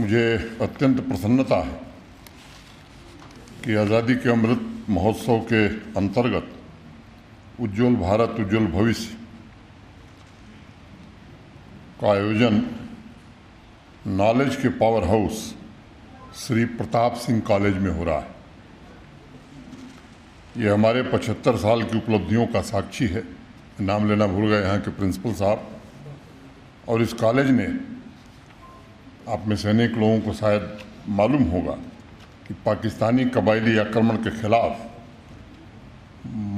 मुझे अत्यंत प्रसन्नता है कि आज़ादी के अमृत महोत्सव के अंतर्गत उज्ज्वल भारत उज्ज्वल भविष्य का आयोजन नॉलेज के power house Shri Pratap Singh college में हो रहा है। ये हमारे 75 साल की उपलब्धियों का साक्षी है। नाम लेना भूल गए यहाँ के प्रिंसिपल साहब। और इस कॉलेज ने, आप में से अनेक लोगों को शायद मालूम होगा कि पाकिस्तानी कबायली आक्रमण के खिलाफ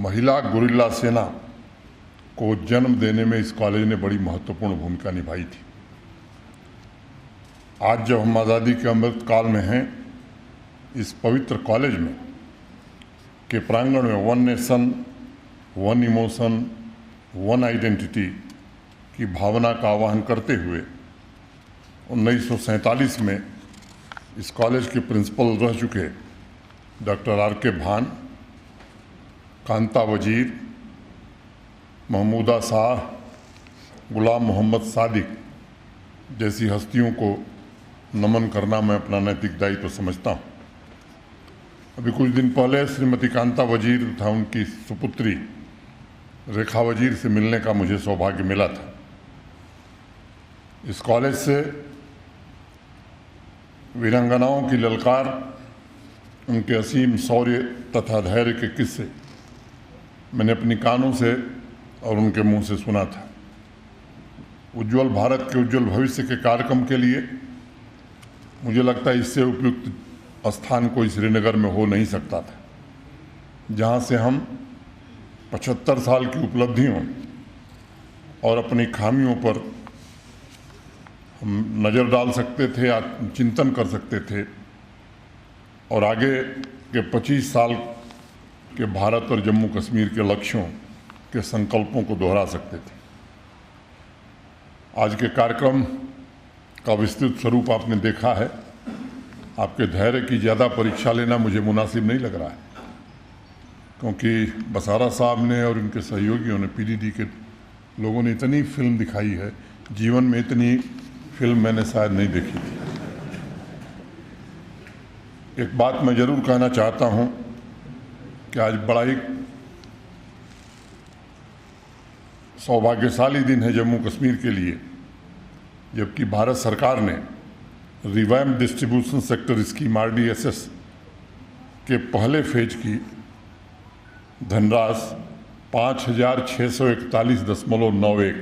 महिला गुरिल्ला सेना को जन्म देने में इस कॉलेज ने बड़ी महत्वपूर्ण भूमिका निभाई थी। आज जब हम आज़ादी के अमृत काल में हैं, इस पवित्र कॉलेज में के प्रांगण में one nation one emotion one identity की भावना का आह्वान करते हुए 1947 में इस कॉलेज के प्रिंसिपल रह चुके डॉक्टर R.K. भान, कांता वजीर, महमूदा शाह, गुलाम मोहम्मद सादिक जैसी हस्तियों को नमन करना मैं अपना नैतिक दायित्व तो समझता हूँ। अभी कुछ दिन पहले श्रीमती कांता वजीर तथा उनकी सुपुत्री रेखा वजीर से मिलने का मुझे सौभाग्य मिला था। इस कॉलेज से वीरांगनाओं की ललकार, उनके असीम शौर्य तथा धैर्य के किस्से मैंने अपनी कानों से और उनके मुंह से सुना था। उज्ज्वल भारत के उज्ज्वल भविष्य के कार्यक्रम के लिए मुझे लगता है इससे उपयुक्त स्थान कोई श्रीनगर में हो नहीं सकता था, जहां से हम 75 साल की उपलब्धियों और अपनी खामियों पर हम नज़र डाल सकते थे या चिंतन कर सकते थे और आगे के 25 साल के भारत और जम्मू कश्मीर के लक्ष्यों के संकल्पों को दोहरा सकते थे। आज के कार्यक्रम का विस्तृत स्वरूप आपने देखा है। आपके धैर्य की ज़्यादा परीक्षा लेना मुझे मुनासिब नहीं लग रहा है, क्योंकि बसारा साहब ने और उनके सहयोगियों ने, PDD के लोगों ने इतनी फिल्म दिखाई है, जीवन में इतनी फिल्म मैंने शायद नहीं देखी थी। एक बात मैं ज़रूर कहना चाहता हूँ कि आज बड़ा ही सौभाग्यशाली दिन है जम्मू कश्मीर के लिए, जबकि भारत सरकार ने revamp distribution sector scheme RDSS के पहले फेज की धनराशि 5,641.91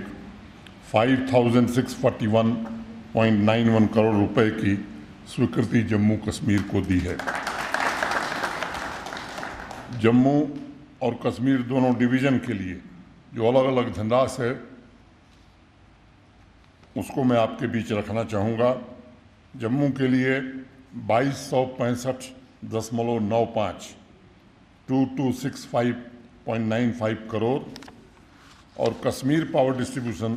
5,641.91 करोड़ रुपए की स्वीकृति जम्मू कश्मीर को दी है। जम्मू और कश्मीर दोनों डिवीज़न के लिए जो अलग अलग धनराशि है, उसको मैं आपके बीच रखना चाहूँगा। जम्मू के लिए 2265.95 2265.95 करोड़ और कश्मीर पावर डिस्ट्रीब्यूशन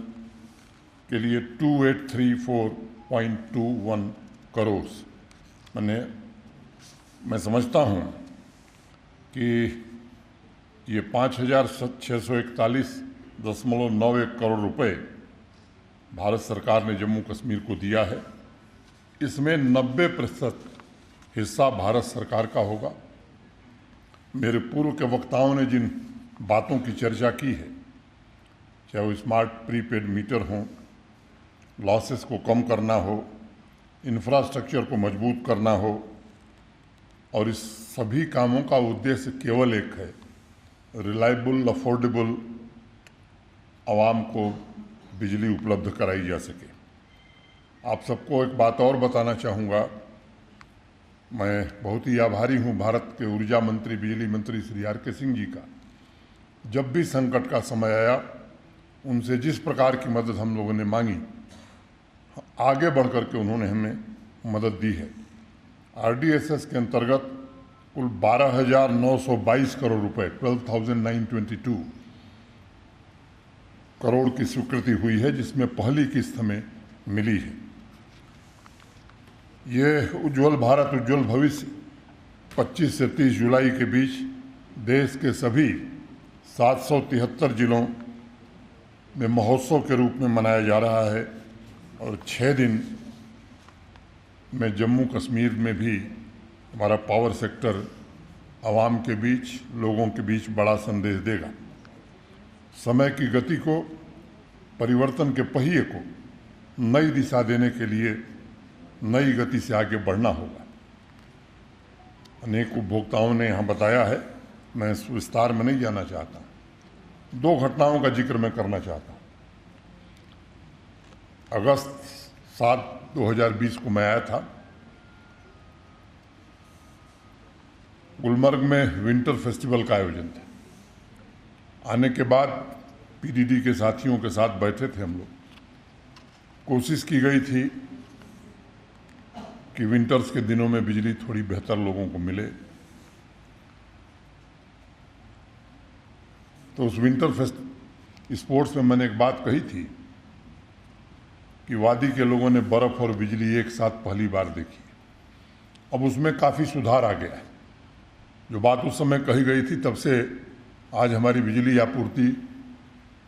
के लिए 2834.21 करोड़। मैं समझता हूँ कि ये 5,641.91 करोड़ रुपए भारत सरकार ने जम्मू कश्मीर को दिया है। इसमें 90% हिस्सा भारत सरकार का होगा। मेरे पूर्व के वक्ताओं ने जिन बातों की चर्चा की है, चाहे वो स्मार्ट प्रीपेड मीटर हों, लॉसेस को कम करना हो, इंफ्रास्ट्रक्चर को मजबूत करना हो, और इस सभी कामों का उद्देश्य केवल एक है, रिलायबल अफोर्डेबल आवाम को बिजली उपलब्ध कराई जा सके। आप सबको एक बात और बताना चाहूँगा, मैं बहुत ही आभारी हूँ भारत के ऊर्जा मंत्री, बिजली मंत्री श्री R.K. सिंह जी का। जब भी संकट का समय आया, उनसे जिस प्रकार की मदद हम लोगों ने मांगी, आगे बढ़ कर के उन्होंने हमें मदद दी है। RDSS के अंतर्गत कुल 12,922 करोड़ रुपए 12,922 करोड़ की स्वीकृति हुई है, जिसमें पहली किस्त हमें मिली है। ये उज्ज्वल भारत उज्ज्वल भविष्य 25 से 30 जुलाई के बीच देश के सभी 773 जिलों में महोत्सव के रूप में मनाया जा रहा है और 6 दिन में जम्मू कश्मीर में भी हमारा पावर सेक्टर आवाम के बीच, लोगों के बीच बड़ा संदेश देगा। समय की गति को, परिवर्तन के पहिए को नई दिशा देने के लिए नई गति से आगे बढ़ना होगा। अनेक उपभोक्ताओं ने यहाँ बताया है, मैं इस विस्तार में नहीं जाना चाहता। 2 घटनाओं का जिक्र मैं करना चाहता हूँ। अगस्त 7, 2020 को मैं आया था। गुलमर्ग में विंटर फेस्टिवल का आयोजन था। आने के बाद पीडीडी के साथियों के साथ बैठे थे हम लोग। कोशिश की गई थी कि विंटर्स के दिनों में बिजली थोड़ी बेहतर लोगों को मिले। तो उस विंटर स्पोर्ट्स में मैंने एक बात कही थी कि वादी के लोगों ने बर्फ और बिजली एक साथ पहली बार देखी। अब उसमें काफ़ी सुधार आ गया है। जो बात उस समय कही गई थी, तब से आज हमारी बिजली आपूर्ति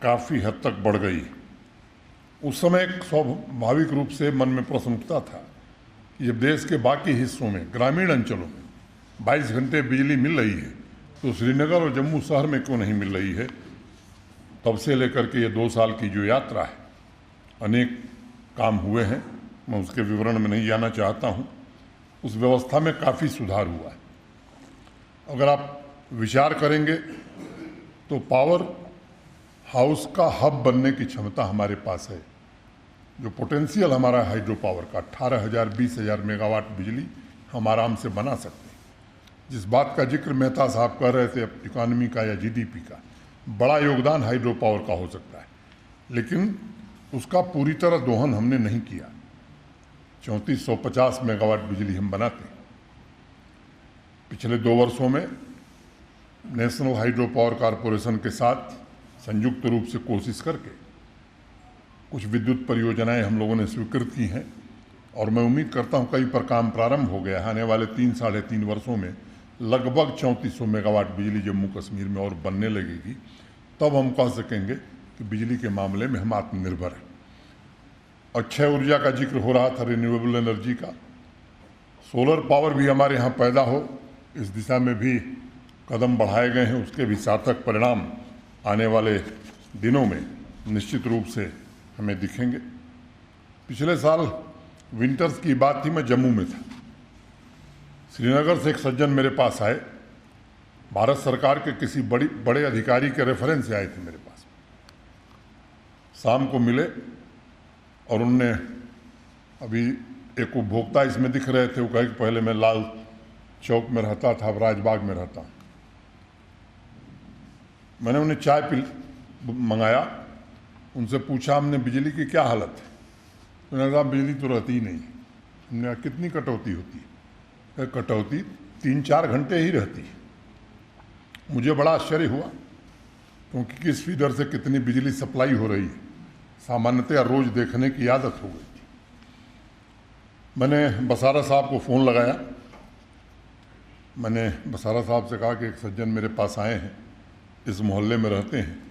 काफ़ी हद तक बढ़ गई। उस समय एक स्वाभाविक रूप से मन में प्रश्न उठता था कि जब देश के बाकी हिस्सों में, ग्रामीण अंचलों में 22 घंटे बिजली मिल रही है, तो श्रीनगर और जम्मू शहर में क्यों नहीं मिल रही है। तब से लेकर के ये 2 साल की जो यात्रा है, अनेक काम हुए हैं, मैं उसके विवरण में नहीं जाना चाहता हूँ। उस व्यवस्था में काफ़ी सुधार हुआ है। अगर आप विचार करेंगे तो पावर हाउस का हब बनने की क्षमता हमारे पास है। जो पोटेंशियल हमारा हाइड्रो पावर का 18,000 20,000 मेगावाट बिजली हम आराम से बना सकते हैं। जिस बात का जिक्र मेहता साहब कर रहे थे, इकोनॉमी का या जीडीपी का, बड़ा योगदान हाइड्रो पावर का हो सकता है, लेकिन उसका पूरी तरह दोहन हमने नहीं किया। 3450 मेगावाट बिजली हम बनाते हैं। पिछले 2 वर्षों में नेशनल हाइड्रो पावर कॉरपोरेशन के साथ संयुक्त रूप से कोशिश करके कुछ विद्युत परियोजनाएं हम लोगों ने स्वीकृत की हैं, और मैं उम्मीद करता हूं कई पर काम प्रारंभ हो गया है। आने वाले 3 साढ़े 3 वर्षों में लगभग 3400 मेगावाट बिजली जम्मू कश्मीर में और बनने लगेगी। तब हम कह सकेंगे कि बिजली के मामले में हम आत्मनिर्भर हैं। अक्षय ऊर्जा का जिक्र हो रहा था, रिन्यूएबल एनर्जी का। सोलर पावर भी हमारे यहाँ पैदा हो, इस दिशा में भी कदम बढ़ाए गए हैं। उसके भी सार्थक परिणाम आने वाले दिनों में निश्चित रूप से हमें दिखेंगे। पिछले साल विंटर्स की बात थी, मैं जम्मू में था। श्रीनगर से एक सज्जन मेरे पास आए, भारत सरकार के किसी बड़े अधिकारी के रेफरेंस से आए थे मेरे पास। शाम को मिले और उनने, अभी एक उपभोक्ता इसमें दिख रहे थे, वो कहे कि पहले मैं लाल चौक में रहता था, अब राजबाग में रहता हूँ। मैंने उन्हें चाय मंगाया, उनसे पूछा हमने बिजली की क्या हालत है। उन्होंने कहा बिजली तो रहती ही नहीं। हमने कहा कितनी कटौती होती है। कटौती 3-4 घंटे ही रहती है। मुझे बड़ा आश्चर्य हुआ, क्योंकि किस फीडर से कितनी बिजली सप्लाई हो रही है सामान्यतया रोज देखने की आदत हो गई थी। मैंने बसारा साहब को फ़ोन लगाया। मैंने बसारा साहब से कहा कि एक सज्जन मेरे पास आए हैं, इस मोहल्ले में रहते हैं,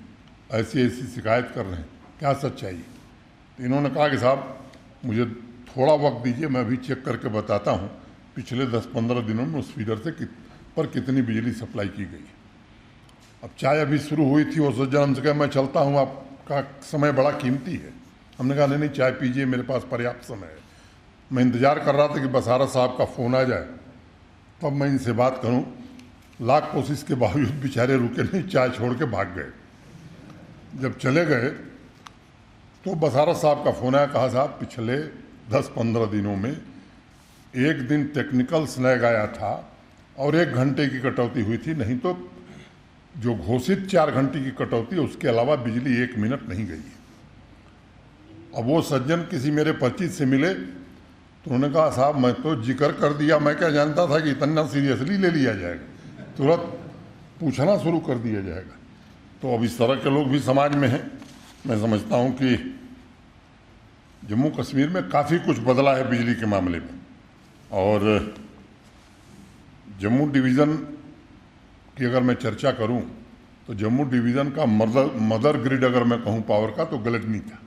ऐसी ऐसी शिकायत कर रहे हैं, क्या सच्चाई है। तो इन्होंने कहा कि साहब मुझे थोड़ा वक्त दीजिए, मैं अभी चेक करके बताता हूँ पिछले 10-15 दिनों में उस फीडर से पर कितनी बिजली सप्लाई की गई है। अब चाय अभी शुरू हुई थी, वो सज्जन हमसे कहा मैं चलता हूँ, आपका समय बड़ा कीमती है। हमने कहा नहीं चाय पीजिए, मेरे पास पर्याप्त समय है। मैं इंतज़ार कर रहा था कि बसारा साहब का फ़ोन आ जाए तब मैं इनसे बात करूं। लाख कोशिश के बावजूद बेचारे रुके नहीं, चाय छोड़ के भाग गए। जब चले गए तो बसारा साहब का फ़ोन आया, कहा साहब पिछले 10-15 दिनों में एक दिन टेक्निकल स्लैग आया था और 1 घंटे की कटौती हुई थी, नहीं तो जो घोषित 4 घंटे की कटौती है उसके अलावा बिजली 1 मिनट नहीं गई है। अब वो सज्जन किसी मेरे परिचित से मिले तो उन्होंने कहा साहब मैं तो जिक्र कर दिया, मैं क्या जानता था कि इतना सीरियसली ले लिया जाएगा, तुरंत पूछना शुरू कर दिया जाएगा। तो अब इस तरह के लोग भी समाज में हैं। मैं समझता हूं कि जम्मू कश्मीर में काफ़ी कुछ बदला है बिजली के मामले में। और जम्मू डिवीज़न की अगर मैं चर्चा करूं तो जम्मू डिवीज़न का मदर ग्रिड अगर मैं कहूं पावर का तो गलत नहीं था।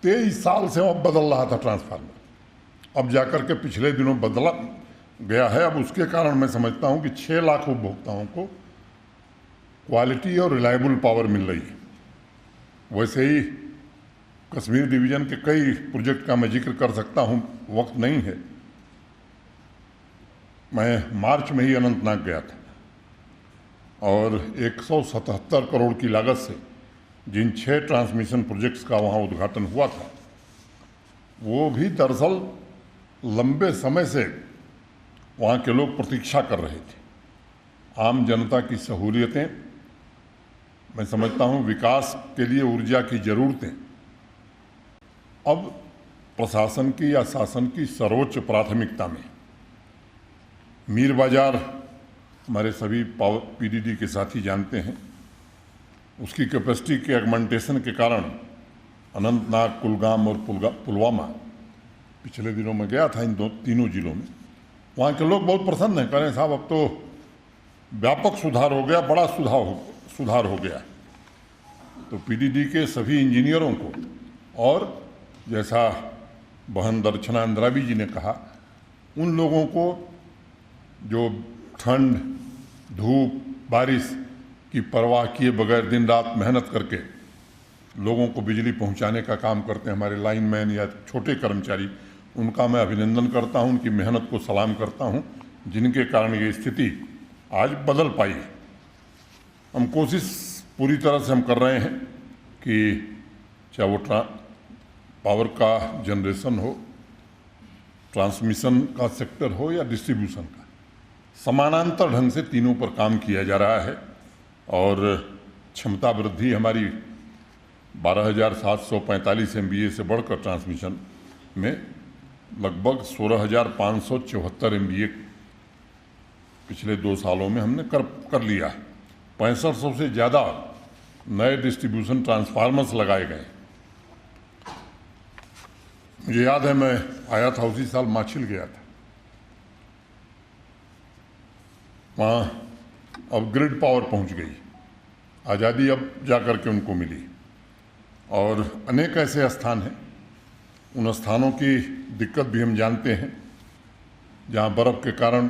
23 साल से अब बदल रहा था ट्रांसफार्मर, अब जाकर के पिछले दिनों बदला गया है। अब उसके कारण मैं समझता हूं कि 6 लाख उपभोक्ताओं को क्वालिटी और रिलायबल पावर मिल रही है। वैसे ही कश्मीर डिवीज़न के कई प्रोजेक्ट का मैं जिक्र कर सकता हूं, वक्त नहीं है। मैं मार्च में ही अनंतनाग गया था और 177 करोड़ की लागत से जिन 6 ट्रांसमिशन प्रोजेक्ट्स का वहाँ उद्घाटन हुआ था, वो भी दरअसल लंबे समय से वहाँ के लोग प्रतीक्षा कर रहे थे। आम जनता की सहूलियतें, मैं समझता हूँ विकास के लिए ऊर्जा की ज़रूरतें अब प्रशासन की या शासन की सर्वोच्च प्राथमिकता में। मीर बाजार हमारे सभी पीडीडी के साथी जानते हैं, उसकी कैपेसिटी के एगमेंटेशन के कारण अनंतनाग, कुलगाम और पुलवामा, पिछले दिनों में गया था इन तीनों जिलों में, वहाँ के लोग बहुत प्रसन्न हैं। कह रहे हैं साहब अब तो व्यापक सुधार हो गया, बड़ा सुधार हो गया। तो पीडीडी के सभी इंजीनियरों को, और जैसा बहन दर्शना अंद्राबी जी ने कहा, उन लोगों को जो ठंड, धूप, बारिश की परवाह किए बगैर दिन रात मेहनत करके लोगों को बिजली पहुंचाने का काम करते हैं, हमारे लाइनमैन या छोटे कर्मचारी, उनका मैं अभिनंदन करता हूं, उनकी मेहनत को सलाम करता हूं, जिनके कारण ये स्थिति आज बदल पाई है। हम कोशिश पूरी तरह से हम कर रहे हैं कि चाहे वो पावर का जनरेशन हो, ट्रांसमिशन का सेक्टर हो या डिस्ट्रीब्यूशन का, समानांतर ढंग से तीनों पर काम किया जा रहा है। और क्षमता वृद्धि हमारी 12,745 MVA से बढ़कर ट्रांसमिशन में लगभग 16,574 MVA पिछले 2 सालों में हमने कर लिया है। 6500 से ज़्यादा नए डिस्ट्रीब्यूशन ट्रांसफार्मर्स लगाए गए। मुझे याद है मैं आया था उसी साल माछिल गया था, वहाँ अब ग्रिड पावर पहुँच गई, आज़ादी अब जाकर के उनको मिली। और अनेक ऐसे स्थान हैं, उन स्थानों की दिक्कत भी हम जानते हैं, जहाँ बर्फ़ के कारण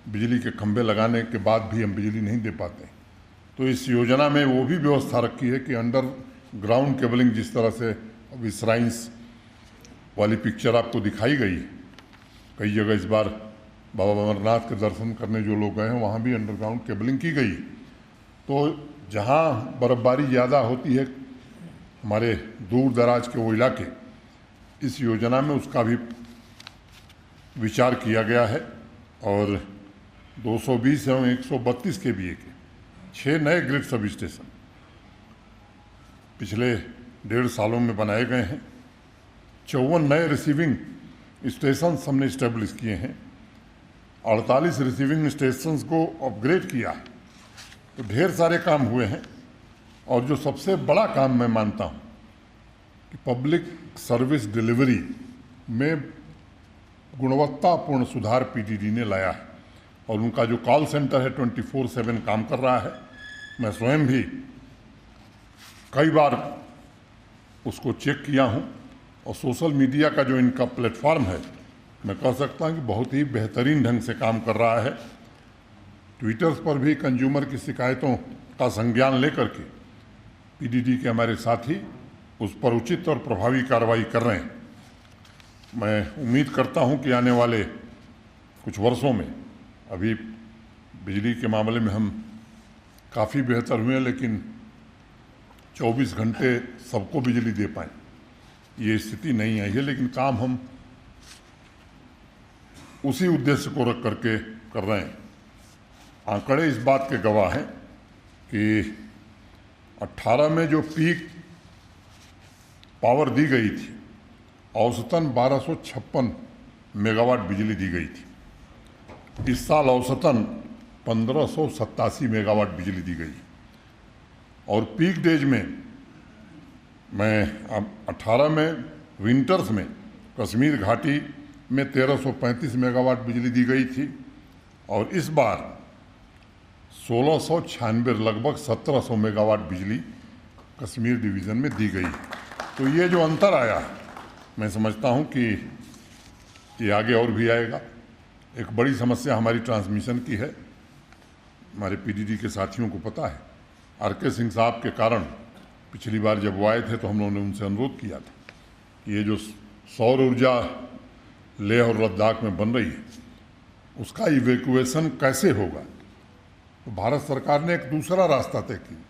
बिजली के खंभे लगाने के बाद भी हम बिजली नहीं दे पाते। तो इस योजना में वो भी व्यवस्था रखी है कि अंडरग्राउंड केबलिंग, जिस तरह से अब श्राइन्स वाली पिक्चर आपको दिखाई गई है, कई जगह इस बार बाबा अमरनाथ के दर्शन करने जो लोग गए हैं वहाँ भी अंडरग्राउंड केबलिंग की गई। तो जहाँ बर्फ़बारी ज़्यादा होती है, हमारे दूर दराज के वो इलाके, इस योजना में उसका भी विचार किया गया है। और 220 एवं 132 KVA के 6 नए ग्रिड सब स्टेशन पिछले 1.5 सालों में बनाए गए हैं। 54 नए रिसीविंग स्टेशन हमने इस्टेब्लिश किए हैं, 48 रिसीविंग स्टेशंस को अपग्रेड किया है। तो ढेर सारे काम हुए हैं। और जो सबसे बड़ा काम मैं मानता हूँ कि पब्लिक सर्विस डिलीवरी में गुणवत्तापूर्ण सुधार पीडीडी ने लाया है। और उनका जो कॉल सेंटर है 24/7 काम कर रहा है। मैं स्वयं भी कई बार उसको चेक किया हूँ। और सोशल मीडिया का जो इनका प्लेटफॉर्म है, मैं कह सकता हूँ कि बहुत ही बेहतरीन ढंग से काम कर रहा है। ट्विटर्स पर भी कंज्यूमर की शिकायतों का संज्ञान लेकर के पीडीडी के हमारे साथी उस पर उचित और प्रभावी कार्रवाई कर रहे हैं। मैं उम्मीद करता हूं कि आने वाले कुछ वर्षों में, अभी बिजली के मामले में हम काफ़ी बेहतर हुए हैं, लेकिन 24 घंटे सबको बिजली दे पाएँ ये स्थिति नहीं आई है। लेकिन काम हम उसी उद्देश्य को रख करके कर रहे हैं। आंकड़े इस बात के गवाह हैं कि 18 में जो पीक पावर दी गई थी, औसतन 1256 मेगावाट बिजली दी गई थी। इस साल औसतन 1587 मेगावाट बिजली दी गई। और पीक डेज में मैं 18 में विंटर्स में कश्मीर घाटी में 1335 मेगावाट बिजली दी गई थी। और इस बार 1696, लगभग 1700 मेगावाट बिजली कश्मीर डिवीज़न में दी गई। तो ये जो अंतर आया, मैं समझता हूँ कि ये आगे और भी आएगा। एक बड़ी समस्या हमारी ट्रांसमिशन की है। हमारे पीडीडी के साथियों को पता है, आर.के. सिंह साहब के कारण पिछली बार जब वो आए थे तो हम लोगों ने उनसे अनुरोध किया था कि ये जो सौर ऊर्जा लेह और लद्दाख में बन रही है उसका इवैक्यूएशन कैसे होगा। तो भारत सरकार ने एक दूसरा रास्ता तय किया।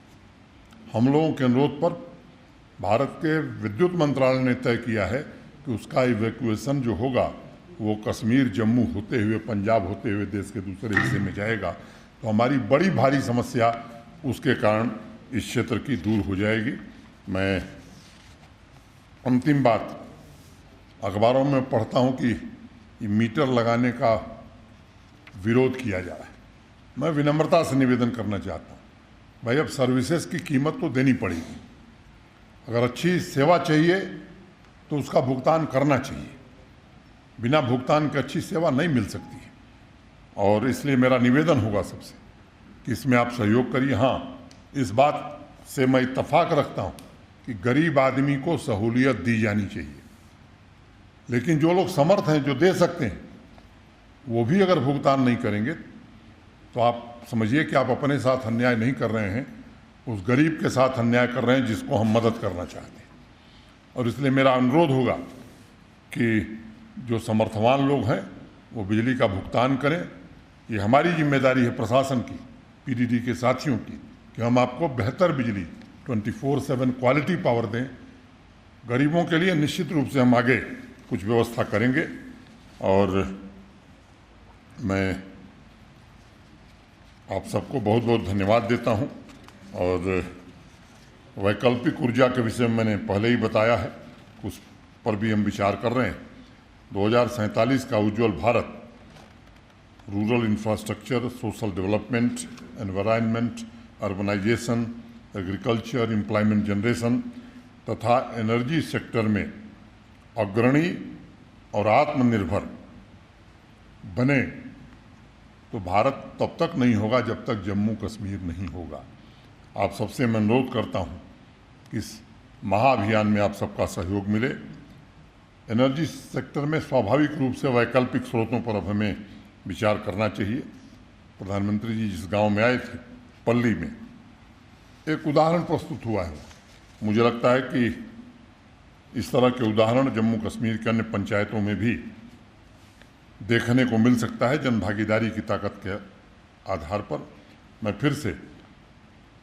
हम लोगों के अनुरोध पर भारत के विद्युत मंत्रालय ने तय किया है कि उसका इवैक्यूएशन जो होगा वो कश्मीर, जम्मू होते हुए, पंजाब होते हुए देश के दूसरे हिस्से में जाएगा। तो हमारी बड़ी भारी समस्या उसके कारण इस क्षेत्र की दूर हो जाएगी। मैं अंतिम बात, अखबारों में पढ़ता हूं कि ये मीटर लगाने का विरोध किया जा रहा है। मैं विनम्रता से निवेदन करना चाहता हूं, भाई अब सर्विसेज की कीमत तो देनी पड़ेगी। अगर अच्छी सेवा चाहिए तो उसका भुगतान करना चाहिए। बिना भुगतान के अच्छी सेवा नहीं मिल सकती है। और इसलिए मेरा निवेदन होगा सबसे कि इसमें आप सहयोग करिए। हाँ, इस बात से मैं इत्तफाक रखता हूं कि गरीब आदमी को सहूलियत दी जानी चाहिए, लेकिन जो लोग समर्थ हैं, जो दे सकते हैं, वो भी अगर भुगतान नहीं करेंगे तो आप समझिए कि आप अपने साथ अन्याय नहीं कर रहे हैं, उस गरीब के साथ अन्याय कर रहे हैं जिसको हम मदद करना चाहते हैं। और इसलिए मेरा अनुरोध होगा कि जो समर्थवान लोग हैं वो बिजली का भुगतान करें। ये हमारी जिम्मेदारी है प्रशासन की, पीडीडी के साथियों की, कि हम आपको बेहतर बिजली 24/7 क्वालिटी पावर दें। गरीबों के लिए निश्चित रूप से हम आगे कुछ व्यवस्था करेंगे। और मैं आप सबको बहुत बहुत धन्यवाद देता हूं। और वैकल्पिक ऊर्जा के विषय में मैंने पहले ही बताया है, उस पर भी हम विचार कर रहे हैं। 2047 का उज्ज्वल Bharat rural infrastructure, social development, environment, urbanisation, agriculture, employment generation तथा एनर्जी सेक्टर में अग्रणी और आत्मनिर्भर बने तो भारत तब तक नहीं होगा जब तक जम्मू कश्मीर नहीं होगा। आप सबसे मैं अनुरोध करता हूं कि इस महाअभियान में आप सबका सहयोग मिले। एनर्जी सेक्टर में स्वाभाविक रूप से वैकल्पिक स्रोतों पर अब हमें विचार करना चाहिए। प्रधानमंत्री जी जिस गांव में आए थे, पल्ली में, एक उदाहरण प्रस्तुत हुआ है। मुझे लगता है कि इस तरह के उदाहरण जम्मू कश्मीर के अन्य पंचायतों में भी देखने को मिल सकता है। जनभागीदारी की ताकत के आधार पर मैं फिर से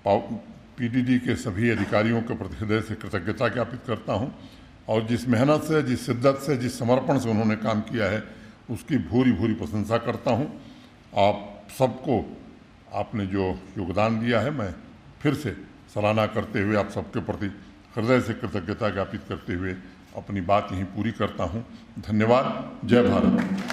पीडीडी के सभी अधिकारियों के प्रति हृदय से कृतज्ञता ज्ञापित करता हूं। और जिस मेहनत से, जिस शिद्दत से, जिस समर्पण से उन्होंने काम किया है उसकी भूरी भूरी प्रशंसा करता हूं। आप सबको आपने जो योगदान दिया है, मैं फिर से सराहना करते हुए आप सबके प्रति हृदय से कृतज्ञता ज्ञापित करते हुए अपनी बात यहीं पूरी करता हूं। धन्यवाद। जय भारत।